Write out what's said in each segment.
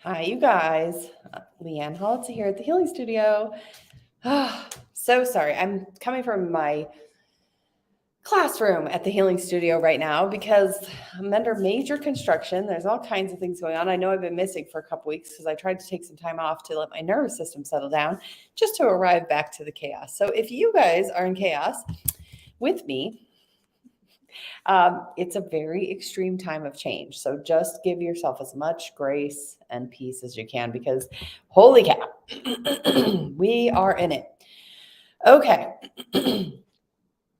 Hi, you guys. Leanne Holitza here at the Healing Studio. So sorry. I'm coming from my classroom at the Healing Studio right now because I'm under major construction. There's all kinds of things going on. I know I've been missing for a couple weeks because I tried to take some time off to let my nervous system settle down just to arrive back to the chaos. So if you guys are in chaos with me, it's a very extreme time of change. So just give yourself as much grace and peace as you can because holy cow, we are in it. Okay.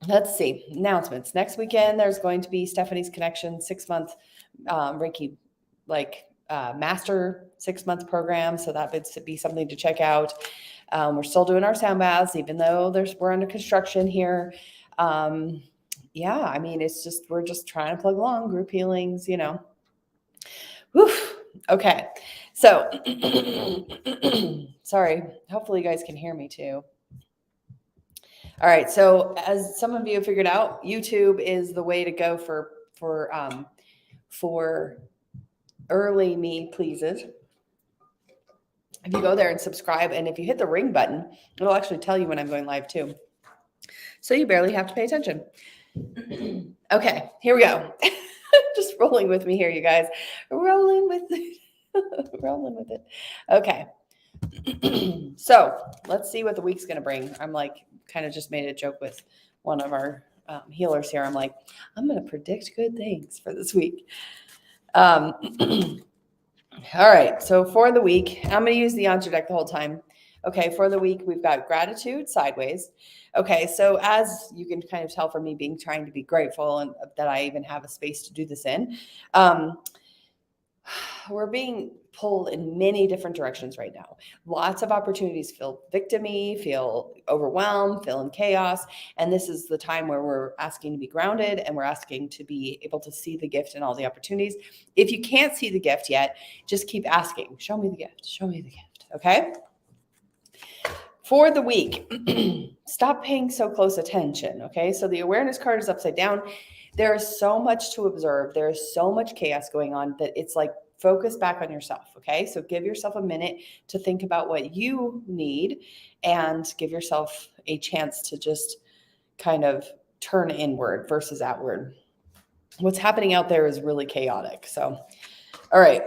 Let's see. Announcements. Next weekend, there's going to be Stephanie's Connection 6-month Reiki, master 6-month program. So that would be something to check out. We're still doing our sound baths, even though we're under construction here. Yeah, I mean, we're just trying to plug along, group healings, Whew. Okay. So, sorry. Hopefully you guys can hear me too. All right. So as some of you have figured out, YouTube is the way to go for early me pleases. If you go there and subscribe, and if you hit the ring button, it'll actually tell you when I'm going live too. So you barely have to pay attention. Okay, here we go. Just rolling with me here, you guys. Rolling with it. Rolling with it. Okay. So let's see what the week's going to bring. I'm kind of just made a joke with one of our healers here. I'm like, I'm going to predict good things for this week. All right. So for the week, I'm going to use the answer deck the whole time. Okay. For the week, we've got gratitude sideways. Okay. So as you can kind of tell from me trying to be grateful and that I even have a space to do this in, we're being pulled in many different directions right now. Lots of opportunities feel victim-y, feel overwhelmed, feel in chaos. And this is the time where we're asking to be grounded and we're asking to be able to see the gift and all the opportunities. If you can't see the gift yet, just keep asking, show me the gift, show me the gift. Okay. For the week, stop paying so close attention. Okay. So the awareness card is upside down. There is so much to observe. There is so much chaos going on that it's like focus back on yourself. Okay. So give yourself a minute to think about what you need and give yourself a chance to just kind of turn inward versus outward. What's happening out there is really chaotic. So, all right.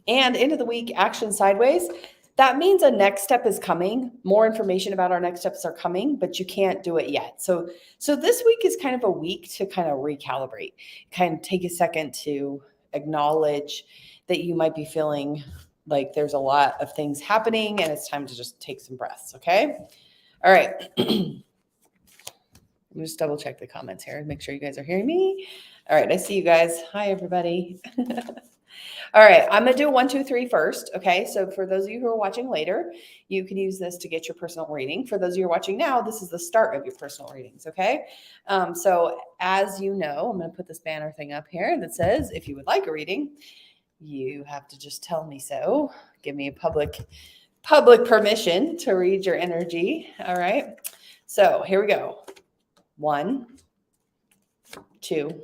And into the week, action sideways. That means a next step is coming. More information about our next steps are coming, but you can't do it yet. So this week is kind of a week to kind of recalibrate, kind of take a second to acknowledge that you might be feeling like there's a lot of things happening and it's time to just take some breaths. Okay. All right. Let me just double check the comments here and make sure you guys are hearing me. All right. I see you guys. Hi, everybody. All right, I'm going to do 1, 2, 3 first. Okay, so for those of you who are watching later, you can use this to get your personal reading. For those of you who are watching now, this is the start of your personal readings. Okay, so as you know, I'm going to put this banner thing up here that says, if you would like a reading, you have to just tell me so. Give me a public permission to read your energy. All right, so here we go. 1, 2,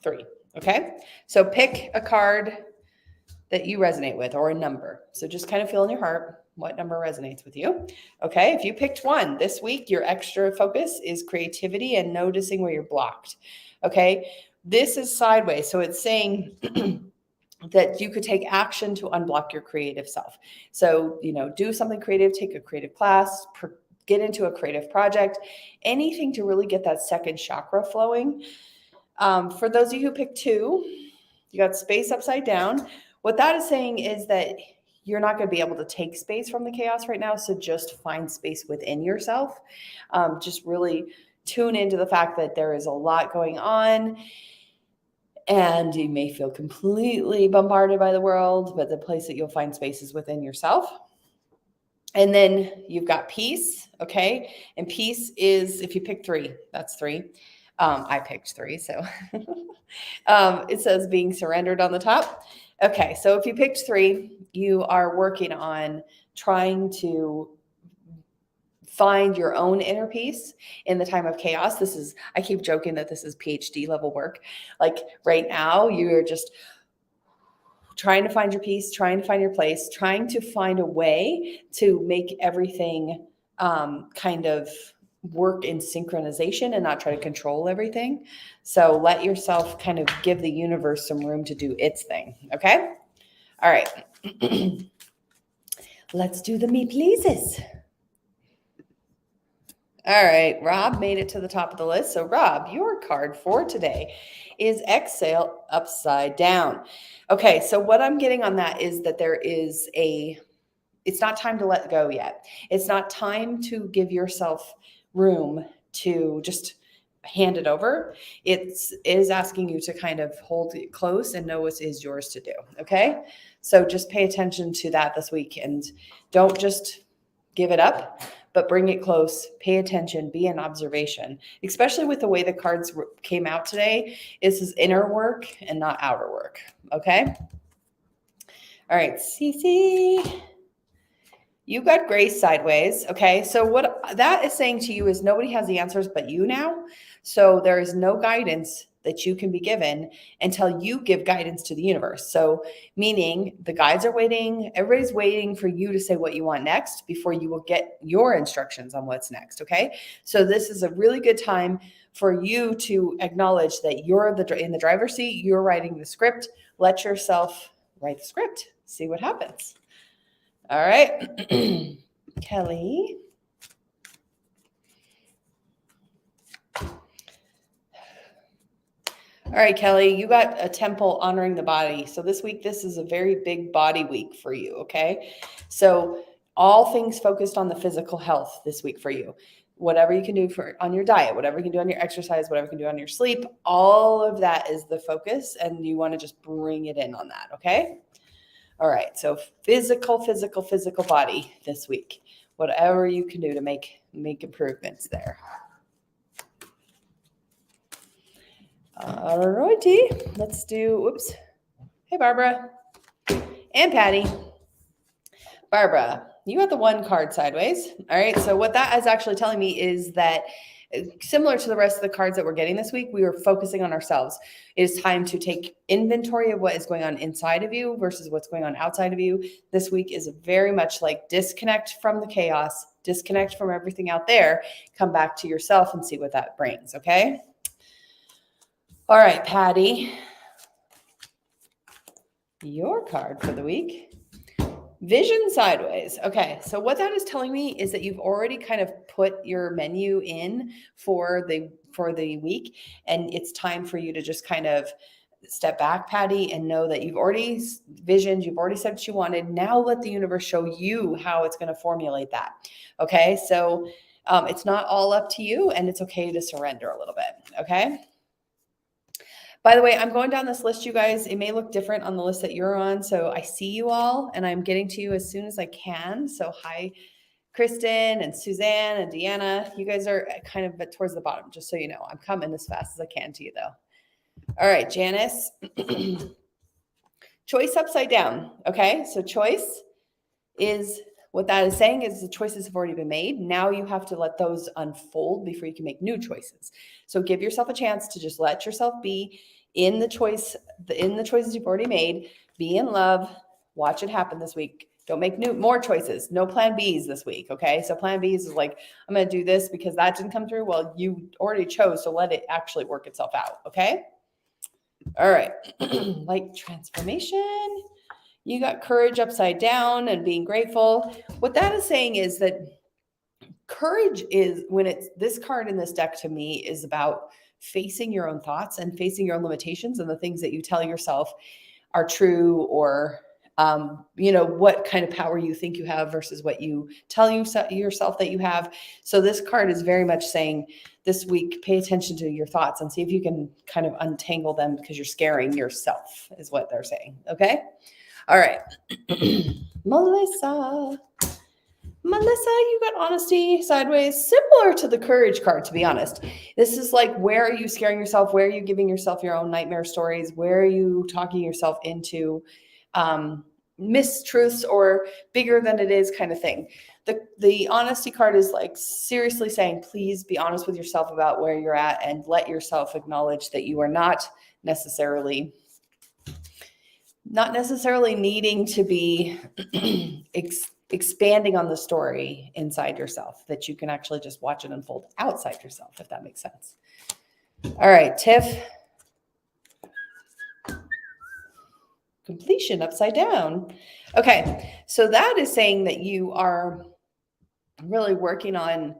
3. Okay, so pick a card that you resonate with or a number. So just kind of feel in your heart what number resonates with you. Okay, if you picked 1 this week, your extra focus is creativity and noticing where you're blocked. Okay, this is sideways. So it's saying that you could take action to unblock your creative self. So, do something creative, take a creative class, get into a creative project, anything to really get that second chakra flowing. For those of you who picked 2, you got space upside down. What that is saying is that you're not going to be able to take space from the chaos right now. So just find space within yourself. Just really tune into the fact that there is a lot going on and you may feel completely bombarded by the world, but the place that you'll find space is within yourself. And then you've got peace. Okay. And peace is, if you pick 3, that's 3. I picked 3, so it says being surrendered on the top. Okay, so if you picked 3, you are working on trying to find your own inner peace in the time of chaos. I keep joking that this is PhD level work. Like right now, you are just trying to find your peace, trying to find your place, trying to find a way to make everything kind of work in synchronization and not try to control everything. So let yourself kind of give the universe some room to do its thing. Okay. All right. Let's do the me pleases. All right, Rob made it to the top of the list. So Rob, your card for today is Exhale Upside Down. Okay, so what I'm getting on that is that it's not time to let go yet. It's not time to give yourself room to just hand it over. It is asking you to kind of hold it close and know what is yours to do. Okay, so just pay attention to that this week and don't just give it up, but bring it close, pay attention, be in observation, especially with the way the cards came out today. This is inner work and not outer work. Okay. All right, Cece. You got grace sideways. Okay. So what that is saying to you is nobody has the answers but you now. So there is no guidance that you can be given until you give guidance to the universe. So meaning the guides are waiting. Everybody's waiting for you to say what you want next before you will get your instructions on what's next. Okay. So this is a really good time for you to acknowledge that you're in the driver's seat. You're writing the script. Let yourself write the script. See what happens. All right, Kelly. All right, Kelly, you got a temple honoring the body. So this week, this is a very big body week for you, okay? So all things focused on the physical health this week for you. Whatever you can do on your diet, whatever you can do on your exercise, whatever you can do on your sleep, all of that is the focus, and you want to just bring it in on that, okay? All right, so physical body this week. Whatever you can do to make improvements there. All righty, let's do, oops. Hey, Barbara and Patty. Barbara, you got the 1 card sideways. All right, so what that is actually telling me is that similar to the rest of the cards that we're getting this week, we are focusing on ourselves. It is time to take inventory of what is going on inside of you versus what's going on outside of you. This week is very much like disconnect from the chaos, disconnect from everything out there, come back to yourself and see what that brings, okay? All right, Patty, your card for the week. Vision sideways. Okay, so what that is telling me is that you've already kind of put your menu in for the week, and it's time for you to just kind of step back, Patty, and know that you've already visioned, you've already said what you wanted. Now let the universe show you how it's going to formulate that. Okay, so it's not all up to you, and it's okay to surrender a little bit. Okay. By the way, I'm going down this list, you guys. It may look different on the list that you're on. So I see you all, and I'm getting to you as soon as I can. So hi, Kristen and Suzanne and Deanna. You guys are kind of towards the bottom, just so you know. I'm coming as fast as I can to you, though. All right, Janice. Choice upside down. Okay, so choice is what that is saying is the choices have already been made. Now you have to let those unfold before you can make new choices. So give yourself a chance to just let yourself be in the choices you've already made. Be in love. Watch it happen this week. Don't make more choices. No plan Bs this week. Okay. So plan Bs is like, I'm going to do this because that didn't come through. Well, you already chose, so let it actually work itself out. Okay. All right. Like transformation. You got courage upside down and being grateful. What that is saying is that courage is when it's this card in this deck to me is about facing your own thoughts and facing your own limitations and the things that you tell yourself are true or, what kind of power you think you have versus what you tell yourself that you have. So this card is very much saying this week, pay attention to your thoughts and see if you can kind of untangle them because you're scaring yourself is what they're saying. Okay. All right. Melissa, you got honesty sideways, similar to the courage card, to be honest. This is like, where are you scaring yourself? Where are you giving yourself your own nightmare stories? Where are you talking yourself into mistruths or bigger than it is kind of thing? The honesty card is like seriously saying, please be honest with yourself about where you're at and let yourself acknowledge that you are not necessarily not necessarily needing to be expanding on the story inside yourself, that you can actually just watch it unfold outside yourself, if that makes sense. All right, Tiff. Completion upside down. Okay, so that is saying that you are really working on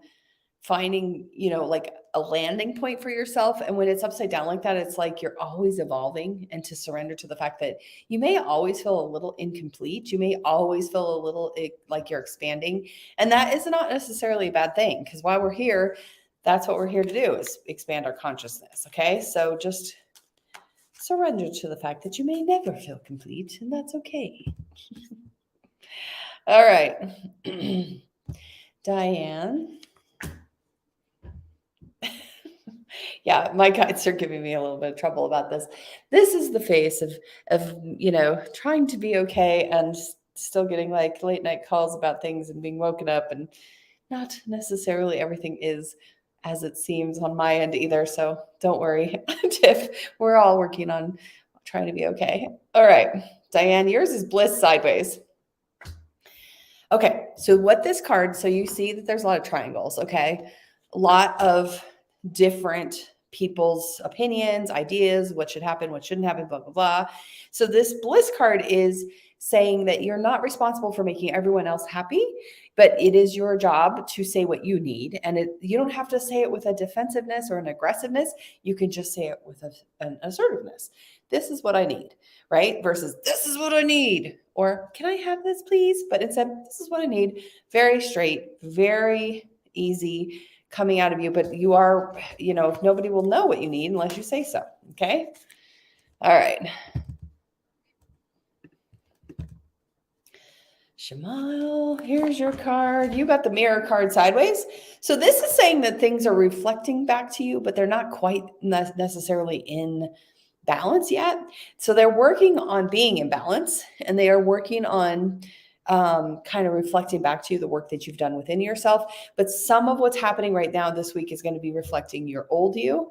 finding, like a landing point for yourself. And when it's upside down like that, it's like you're always evolving, and to surrender to the fact that you may always feel a little incomplete. You may always feel a little like you're expanding. And that is not necessarily a bad thing, because while we're here, that's what we're here to do, is expand our consciousness. Okay. So just surrender to the fact that you may never feel complete, and that's okay. All right. Diane. Yeah, my guides are giving me a little bit of trouble about this. This is the face of trying to be okay and still getting like late night calls about things and being woken up, and not necessarily everything is as it seems on my end either. So don't worry, Tiff. We're all working on trying to be okay. All right, Diane, yours is Bliss sideways. Okay, so what this card, so you see that there's a lot of triangles, okay? A lot of different people's opinions, ideas, what should happen, what shouldn't happen, blah, blah, blah. So this Bliss card is saying that you're not responsible for making everyone else happy, but it is your job to say what you need. And you don't have to say it with a defensiveness or an aggressiveness. You can just say it with an assertiveness. This is what I need, right? Versus this is what I need. Or can I have this, please? But instead, this is what I need. Very straight, very easy coming out of you. But you are, nobody will know what you need unless you say so. Okay. All right. Shamal, here's your card. You got the mirror card sideways. So this is saying that things are reflecting back to you, but they're not quite necessarily in balance yet. So they're working on being in balance, and they are working on kind of reflecting back to you the work that you've done within yourself. But some of what's happening right now this week is going to be reflecting your old you.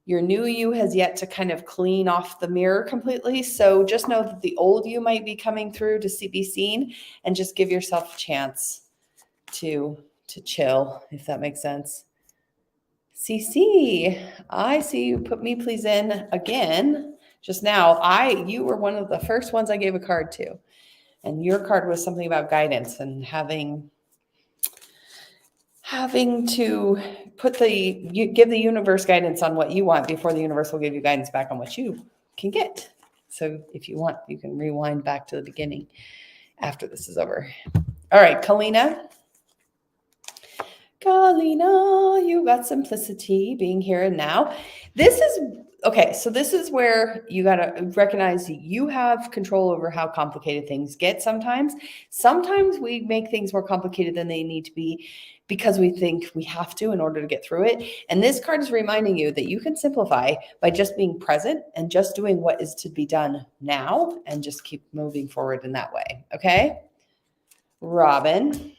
Your new you has yet to kind of clean off the mirror completely. So just know that the old you might be coming through to be seen, and just give yourself a chance to chill, if that makes sense. CC, I see you put me please in again just now. You were one of the first ones I gave a card to, and your card was something about guidance and having to give the universe guidance on what you want before the universe will give you guidance back on what you can get. So if you want, you can rewind back to the beginning after this is over. All right, Kalina, you got simplicity, being here and now. This is where you got to recognize you have control over how complicated things get sometimes. Sometimes we make things more complicated than they need to be because we think we have to in order to get through it. And this card is reminding you that you can simplify by just being present and just doing what is to be done now, and just keep moving forward in that way. Okay? Robin.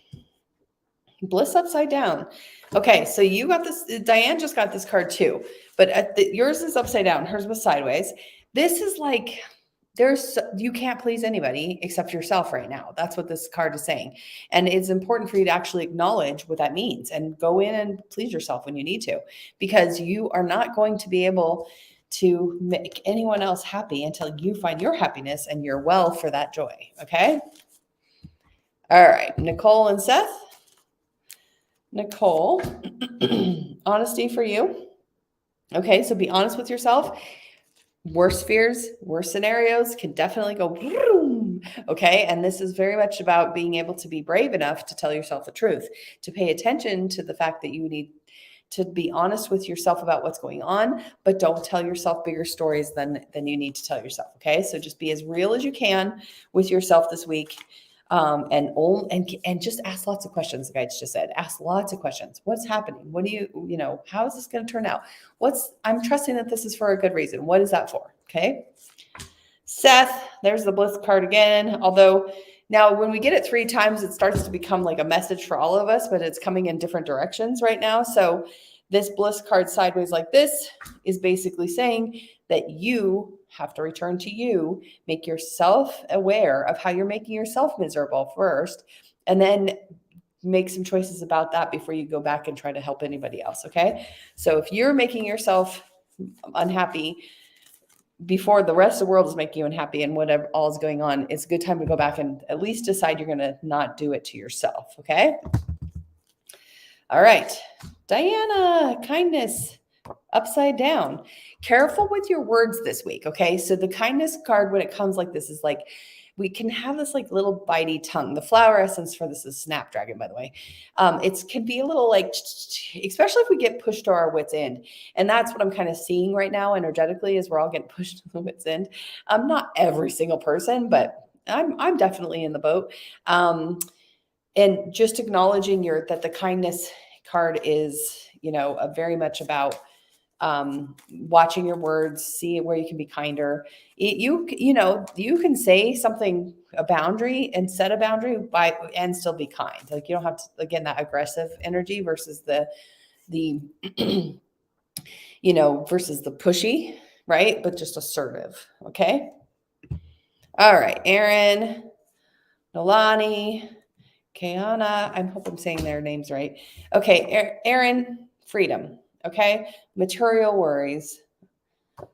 Bliss upside down. Okay, so you got this. Diane just got this card too, but yours is upside down. Hers was sideways. This is like you can't please anybody except yourself right now. That's what this card is saying. And it's important for you to actually acknowledge what that means and go in and please yourself when you need to, because you are not going to be able to make anyone else happy until you find your happiness and you're well for that joy. Okay. All right. Nicole and Seth. Nicole, honesty for you. Okay, so be honest with yourself. Worst fears, worst scenarios can definitely go vroom, okay? And this is very much about being able to be brave enough to tell yourself the truth, to pay attention to the fact that you need to be honest with yourself about what's going on, but don't tell yourself bigger stories than you need to tell yourself, okay? So just be as real as you can with yourself this week. And just ask lots of questions. The guides just said, ask lots of questions. What's happening? What do how is this going to turn out? I'm trusting that this is for a good reason. What is that for? Okay. Seth, there's the Bliss card again. Although now when we get it 3 times, it starts to become like a message for all of us, but it's coming in different directions right now. So this Bliss card sideways like this is basically saying that you have to return to you. Make yourself aware of how you're making yourself miserable first, and then make some choices about that before you go back and try to help anybody else. Okay. So if you're making yourself unhappy before the rest of the world is making you unhappy and whatever all is going on, it's a good time to go back and at least decide you're going to not do it to yourself. Okay. All right. Diana, kindness upside down. Careful with your words this week. Okay. So the kindness card, when it comes like this, is like, we can have this like little bitey tongue. The flower essence for this is Snapdragon, by the way. It can be a little like, especially if we get pushed to our wits end. And that's what I'm kind of seeing right now energetically, is we're all getting pushed to the wits end. Not every single person, but I'm definitely in the boat. And just acknowledging that the kindness card is, very much about watching your words, see where you can be kinder. You can say something, a boundary, and set a boundary and still be kind. Like, you don't have to, again, that aggressive energy versus the versus the pushy, right? But just assertive. Okay. All right. Aaron, Nolani, Kayana. I hope I'm saying their names right. Okay. Aaron, freedom. Okay. Material worries.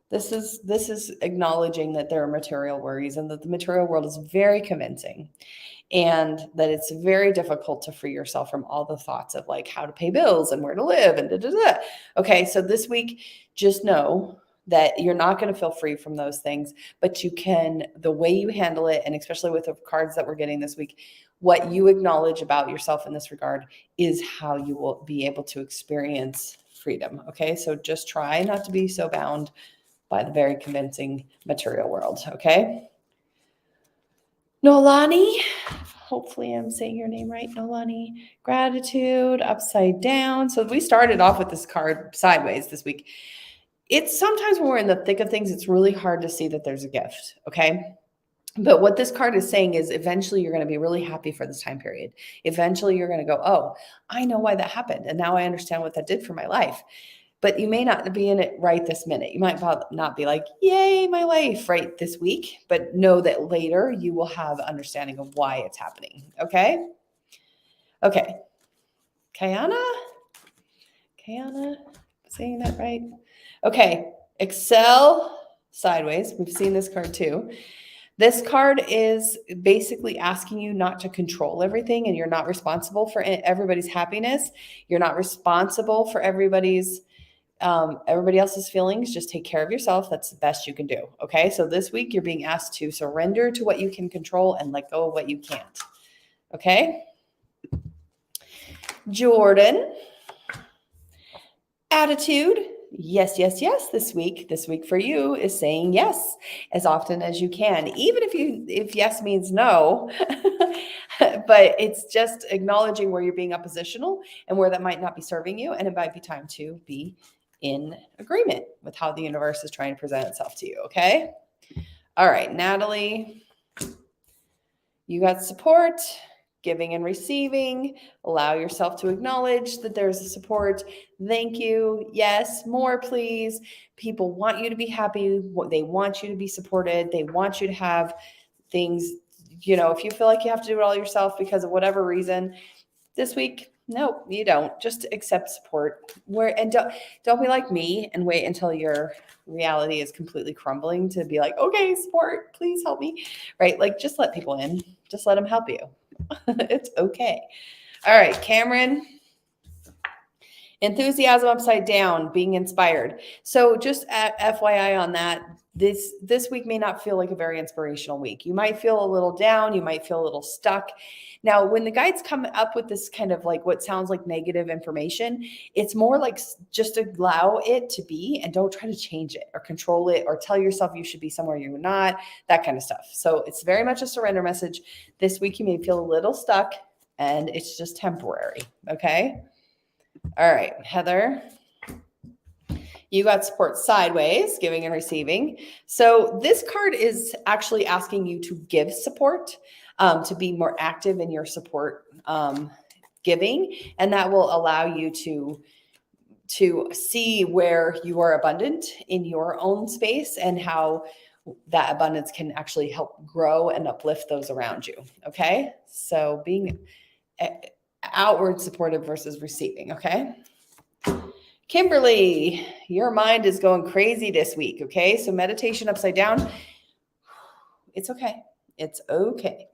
This is acknowledging that there are material worries and that the material world is very convincing, and that it's very difficult to free yourself from all the thoughts of like how to pay bills and where to live and da. Okay. So this week, just know that you're not going to feel free from those things, but you can, the way you handle it, and especially with the cards that we're getting this week, what you acknowledge about yourself in this regard is how you will be able to experience freedom. Okay. So just try not to be so bound by the very convincing material world. Okay. Nolani, hopefully I'm saying your name right. Nolani, gratitude, upside down. So we started off with this card sideways this week. It's sometimes when we're in the thick of things, it's really hard to see that there's a gift. Okay. But what this card is saying is eventually you're going to be really happy for this time period. Eventually you're going to go, oh, I know why that happened. And now I understand what that did for my life. But you may not be in it right this minute. You might not be like, yay, my life right this week, but know that later you will have understanding of why it's happening. Okay. Okay. Kayana, saying that right? Okay. Excel sideways. We've seen this card too. This card is basically asking you not to control everything, and you're not responsible for everybody's happiness. You're not responsible for everybody else's feelings. Just take care of yourself. That's the best you can do. Okay. So this week you're being asked to surrender to what you can control and let go of what you can't. Okay. Jordan, attitude. Yes. This week for you is saying yes as often as you can, even if yes means no, but it's just acknowledging where you're being oppositional and where that might not be serving you. And it might be time to be in agreement with how the universe is trying to present itself to you. Okay. All right, Natalie, you got support, giving and receiving. Allow yourself to acknowledge that there's a support. Thank you. Yes. More, please. People want you to be happy. They want you to be supported. They want you to have things, if you feel like you have to do it all yourself because of whatever reason this week, no, you don't. Just accept support. And don't be like me and wait until your reality is completely crumbling to be like, okay, support, please help me. Right? Like, just let people in. Just let them help you. It's okay. All right, Cameron. Enthusiasm upside down, being inspired. So just FYI on that, this week may not feel like a very inspirational week. You might feel a little down. You might feel a little stuck. Now, when the guides come up with this kind of like what sounds like negative information, it's more like just allow it to be and don't try to change it or control it or tell yourself you should be somewhere you're not, that kind of stuff. So it's very much a surrender message. This week, you may feel a little stuck and it's just temporary. Okay. All right, Heather, you got support sideways, giving and receiving. So this card is actually asking you to give support, to be more active in your support giving, and that will allow you to see where you are abundant in your own space and how that abundance can actually help grow and uplift those around you. Okay. So being outward supportive versus receiving. Okay. Kimberly, your mind is going crazy this week. Okay. So meditation upside down. It's okay. It's okay.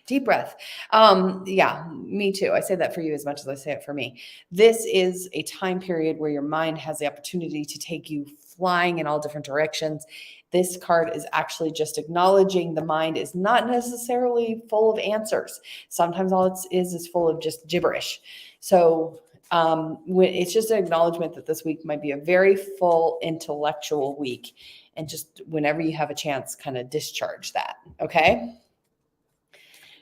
Deep breath. Yeah, me too. I say that for you as much as I say it for me. This is a time period where your mind has the opportunity to take you flying in all different directions. This card is actually just acknowledging the mind is not necessarily full of answers. Sometimes all it is full of just gibberish. So it's just an acknowledgement that this week might be a very full intellectual week. And just whenever you have a chance, kind of discharge that. Okay.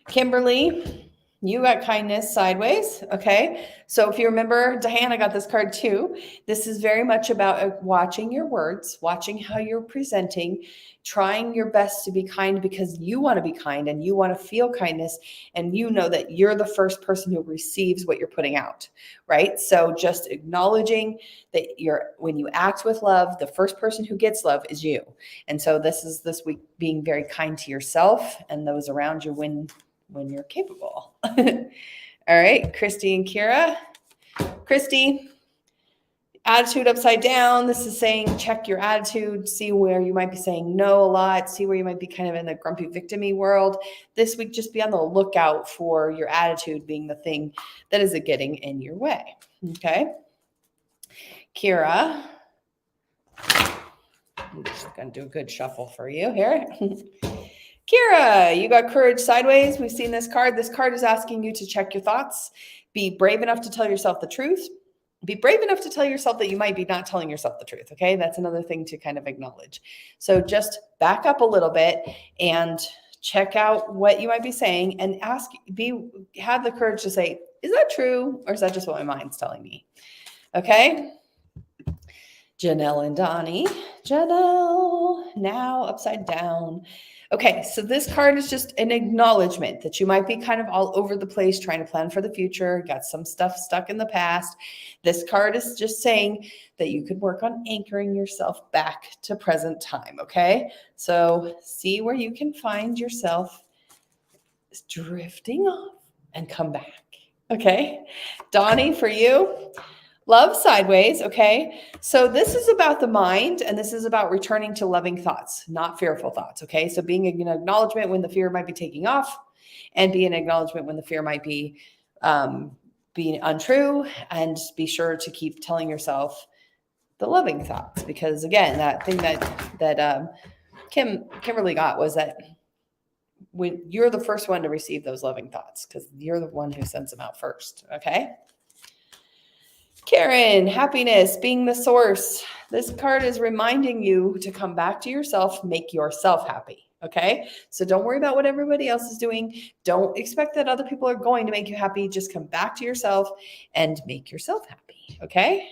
Kimberly, you got kindness sideways. Okay. So if you remember, Diana got this card too. This is very much about watching your words, watching how you're presenting, trying your best to be kind because you want to be kind and you want to feel kindness. And you know that you're the first person who receives what you're putting out, right? So just acknowledging that when you act with love, the first person who gets love is you. And so this week being very kind to yourself and those around you when you're capable. All right, Christy and Kira. Christy, attitude upside down. This is saying check your attitude, see where you might be saying no a lot, see where you might be kind of in the grumpy victim-y world. This week, just be on the lookout for your attitude being the thing that is getting in your way. Okay. Kira, I'm just going to do a good shuffle for you here. Kira, you got courage sideways. We've seen this card. This card is asking you to check your thoughts. Be brave enough to tell yourself the truth. Be brave enough to tell yourself that you might be not telling yourself the truth. Okay. That's another thing to kind of acknowledge. So just back up a little bit and check out what you might be saying and have the courage to say, is that true? Or is that just what my mind's telling me? Okay. Janelle and Donnie. Janelle, now upside down. Okay, so this card is just an acknowledgement that you might be kind of all over the place trying to plan for the future, got some stuff stuck in the past. This card is just saying that you could work on anchoring yourself back to present time, okay? So see where you can find yourself drifting off and come back, okay? Donnie, for you, love sideways, okay? So this is about the mind, and this is about returning to loving thoughts, not fearful thoughts, okay? So being an acknowledgement when the fear might be taking off, and be an acknowledgement when the fear might be being untrue, and be sure to keep telling yourself the loving thoughts, because again, that thing that Kimberly got was that when you're the first one to receive those loving thoughts, because you're the one who sends them out first, okay? Karen, happiness, being the source. This card is reminding you to come back to yourself, make yourself happy. Okay. So don't worry about what everybody else is doing. Don't expect that other people are going to make you happy. Just come back to yourself and make yourself happy. Okay.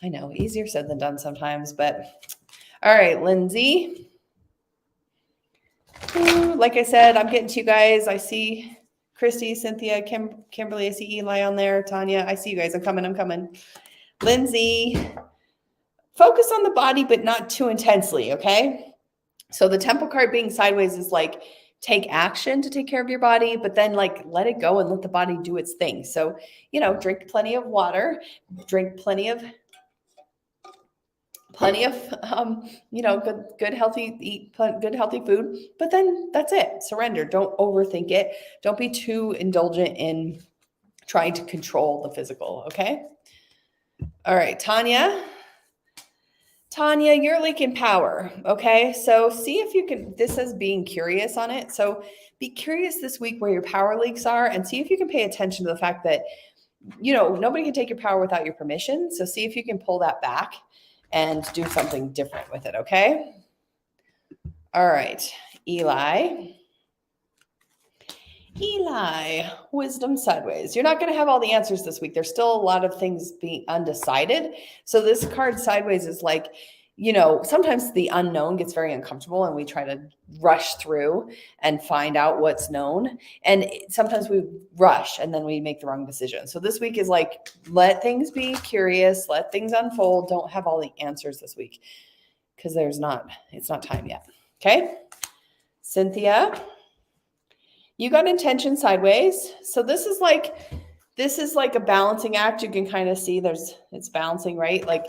I know, easier said than done sometimes, but all right, Lindsay. Like I said, I'm getting to you guys. I see Christy, Cynthia, Kimberly, I see Eli on there. Tanya, I see you guys. I'm coming. Lindsay, focus on the body, but not too intensely, okay? So the temple card being sideways is like, take action to take care of your body, but then like, let it go and let the body do its thing. So, drink plenty of water, drink plenty of good healthy food, but then that's it. Surrender. Don't overthink it. Don't be too indulgent in trying to control the physical. Okay. All right. Tanya, you're leaking power. Okay. So see if you can, this says being curious on it. So be curious this week where your power leaks are, and see if you can pay attention to the fact that, nobody can take your power without your permission. So see if you can pull that back and do something different with it, okay? All right, Eli, wisdom sideways. You're not going to have all the answers this week. There's still a lot of things being undecided. So this card sideways is like, sometimes the unknown gets very uncomfortable and we try to rush through and find out what's known. And sometimes we rush and then we make the wrong decision. So this week is like, let things be curious, let things unfold. Don't have all the answers this week. because it's not time yet. Okay. Cynthia, you got intention sideways. So this is like a balancing act. You can kind of see it's balancing, right? Like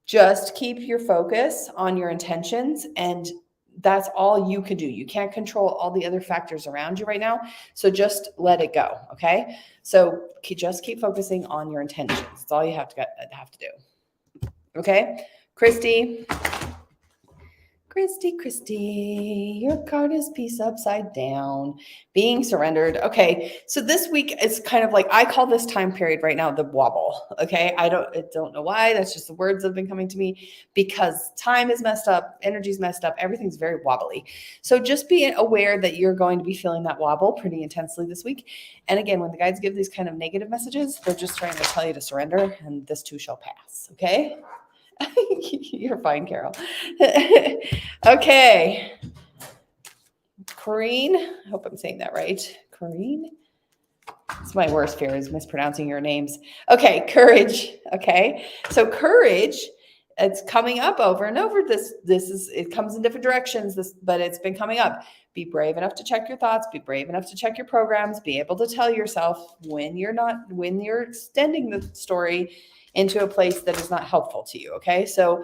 just keep your focus on your intentions, and that's all you can do. You can't control all the other factors around you right now. So just let it go. Okay. So just keep focusing on your intentions. That's all you have to do. Okay. Christy, your card is peace upside down, being surrendered. Okay, so this week is kind of like, I call this time period right now the wobble. Okay, I don't know why. That's just the words that have been coming to me, because time is messed up, energy's messed up, everything's very wobbly. So just be aware that you're going to be feeling that wobble pretty intensely this week. And again, when the guides give these kind of negative messages, they're just trying to tell you to surrender, and this too shall pass. Okay. You're fine, Carol. Okay. Corrine, I hope I'm saying that right. Corrine? It's my worst fear is mispronouncing your names. Okay, courage. Okay. So courage, it's coming up over and over. It comes in different directions, but it's been coming up. Be brave enough to check your thoughts, be brave enough to check your programs, be able to tell yourself when you're extending the story into a place that is not helpful to you. Okay. So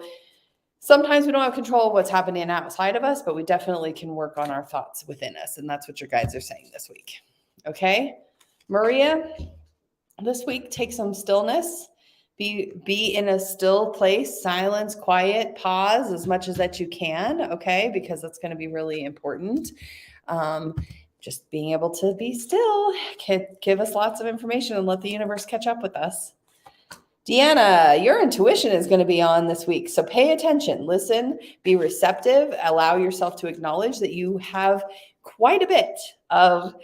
sometimes we don't have control of what's happening outside of us, but we definitely can work on our thoughts within us. And that's what your guides are saying this week. Okay. Maria, this week, take some stillness, be in a still place, silence, quiet, pause as much as that you can. Okay. Because that's going to be really important. Just being able to be still can give us lots of information and let the universe catch up with us. Deanna, your intuition is going to be on this week. So pay attention, listen, be receptive, allow yourself to acknowledge that you have quite a bit of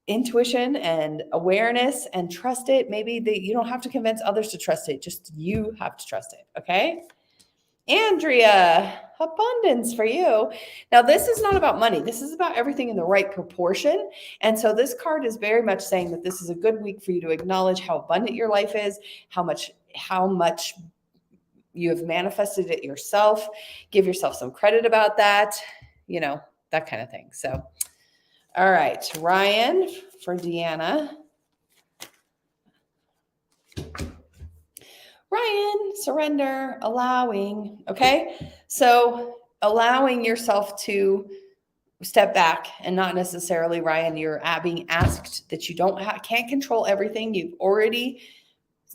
intuition and awareness, and trust it. Maybe you don't have to convince others to trust it. Just you have to trust it. Okay. Andrea, abundance for you. Now, this is not about money. This is about everything in the right proportion. And so this card is very much saying that this is a good week for you to acknowledge how abundant your life is, how much you have manifested it yourself. Give yourself some credit about that, that kind of thing. So, all right, Ryan for Deanna. Ryan, surrender, allowing. Okay. So allowing yourself to step back, and not necessarily, Ryan, you're being asked that you can't control everything. You've already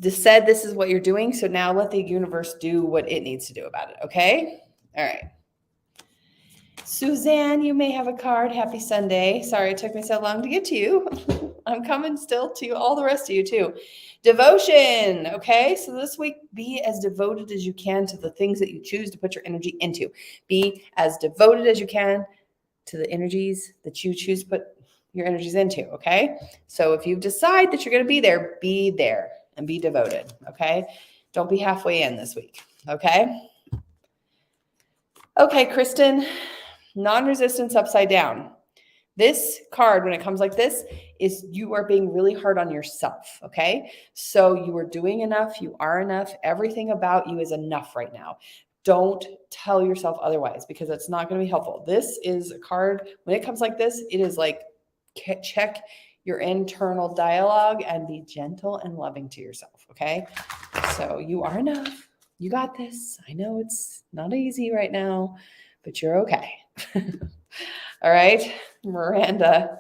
said this is what you're doing. So now let the universe do what it needs to do about it. Okay. All right. Suzanne, you may have a card. Happy Sunday. Sorry it took me so long to get to you. I'm coming still to all the rest of you too. Devotion. Okay. So this week, be as devoted as you can to the things that you choose to put your energy into. Be as devoted as you can to the energies that you choose to put your energies into. Okay. So if you decide that you're going to be there and be devoted. Okay. Don't be halfway in this week. Okay. Okay, Kristen, non-resistance upside down. This card, when it comes like this, is you are being really hard on yourself. Okay. So you are doing enough. You are enough. Everything about you is enough right now. Don't tell yourself otherwise, because it's not going to be helpful. This is a card, when it comes like this, it is like, check your internal dialogue and be gentle and loving to yourself. Okay. So you are enough. You got this. I know it's not easy right now, but you're okay. All right. Miranda,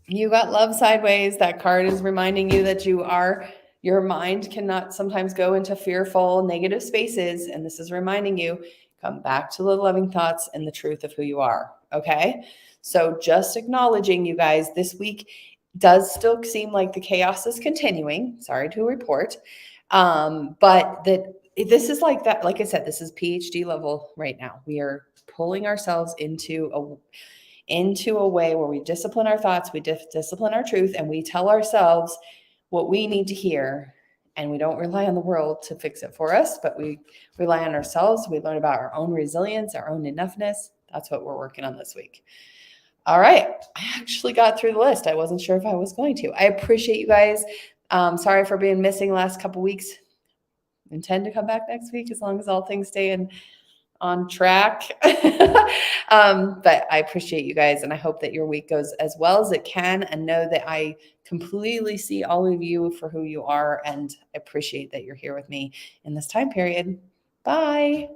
you got love sideways. That card is reminding you that your mind cannot sometimes go into fearful, negative spaces. And this is reminding you, come back to the loving thoughts and the truth of who you are. Okay. So just acknowledging, you guys, this week does still seem like the chaos is continuing. Sorry to report. But that this is like that. Like I said, this is PhD level right now. We are pulling ourselves into a way where we discipline our thoughts, we discipline our truth, and we tell ourselves what we need to hear. And we don't rely on the world to fix it for us, but we rely on ourselves. We learn about our own resilience, our own enoughness. That's what we're working on this week. All right. I actually got through the list. I wasn't sure if I was going to. I appreciate you guys. Sorry for being missing last couple weeks. Intend to come back next week as long as all things stay in on track. But I appreciate you guys, and I hope that your week goes as well as it can, and know that I completely see all of you for who you are, and appreciate that you're here with me in this time period. Bye.